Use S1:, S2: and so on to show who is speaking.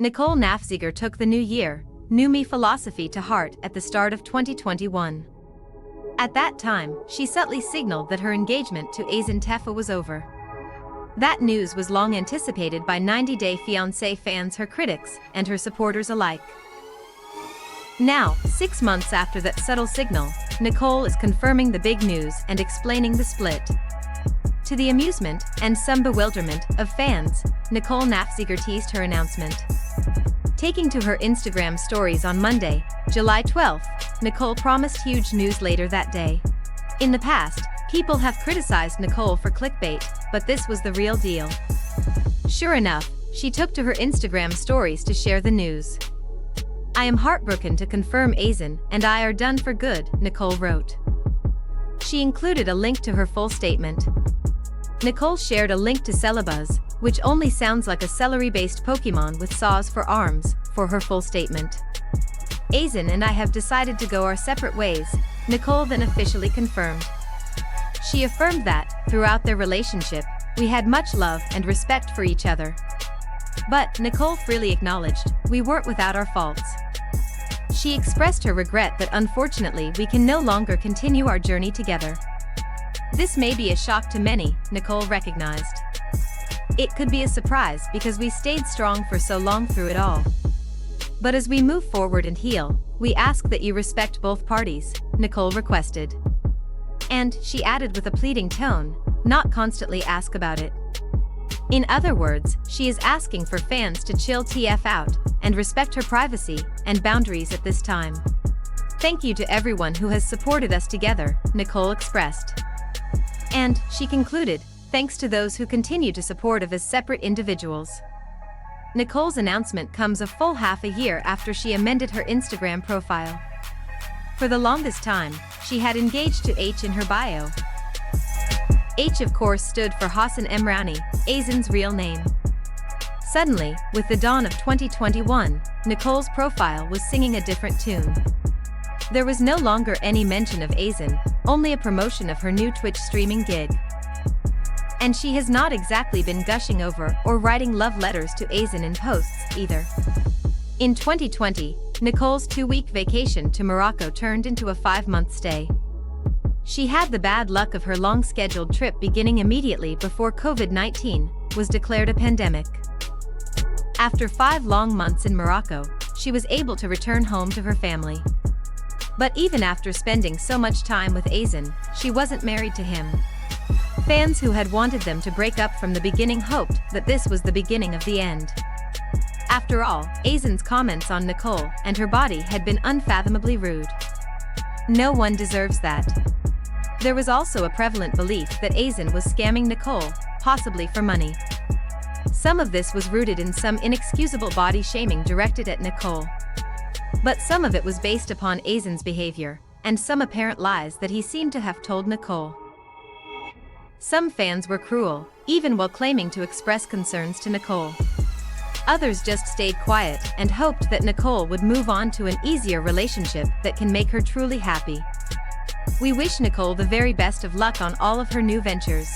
S1: Nicole Nafziger took the new year, new me philosophy to heart at the start of 2021. At that time, she subtly signaled that her engagement to Azan Tefou was over. That news was long anticipated by 90 Day Fiancé fans, her critics, and her supporters alike. Now, 6 months after that subtle signal, Nicole is confirming the big news and explaining the split. To the amusement, and some bewilderment, of fans, Nicole Nafziger teased her announcement. Taking to her Instagram stories on Monday, July 12, Nicole promised huge news later that day. In the past, people have criticized Nicole for clickbait, but this was the real deal. Sure enough, she took to her Instagram stories to share the news. "I am heartbroken to confirm Azan and I are done for good," Nicole wrote. She included a link to her full statement. Nicole shared a link to Celebuzz, which only sounds like a celery-based Pokemon with saws for arms, for her full statement. "Azan and I have decided to go our separate ways," Nicole then officially confirmed. She affirmed that, throughout their relationship, we had much love and respect for each other. But, Nicole freely acknowledged, we weren't without our faults. She expressed her regret that unfortunately we can no longer continue our journey together. "This may be a shock to many," Nicole recognized. "It could be a surprise because we stayed strong for so long through it all. But as we move forward and heal, we ask that you respect both parties," Nicole requested. And, she added with a pleading tone, "not constantly ask about it." In other words, she is asking for fans to chill TF out, and respect her privacy and boundaries at this time. "Thank you to everyone who has supported us together," Nicole expressed. And, she concluded, "thanks to those who continue to support us as separate individuals." Nicole's announcement comes a full half a year after she amended her Instagram profile. For the longest time, she had engaged to H in her bio. H of course stood for Hassan Emrani, Azan's real name. Suddenly, with the dawn of 2021, Nicole's profile was singing a different tune. There was no longer any mention of Azan, only a promotion of her new Twitch streaming gig. And she has not exactly been gushing over or writing love letters to Azan in posts, either. In 2020, Nicole's 2-week vacation to Morocco turned into a 5-month stay. She had the bad luck of her long-scheduled trip beginning immediately before COVID-19 was declared a pandemic. After 5 long months in Morocco, she was able to return home to her family. But even after spending so much time with Azan, she wasn't married to him. Fans who had wanted them to break up from the beginning hoped that this was the beginning of the end. After all, Azan's comments on Nicole and her body had been unfathomably rude. No one deserves that. There was also a prevalent belief that Azan was scamming Nicole, possibly for money. Some of this was rooted in some inexcusable body shaming directed at Nicole. But some of it was based upon Azan's behavior, and some apparent lies that he seemed to have told Nicole. Some fans were cruel, even while claiming to express concerns to Nicole. Others just stayed quiet and hoped that Nicole would move on to an easier relationship that can make her truly happy. We wish Nicole the very best of luck on all of her new ventures.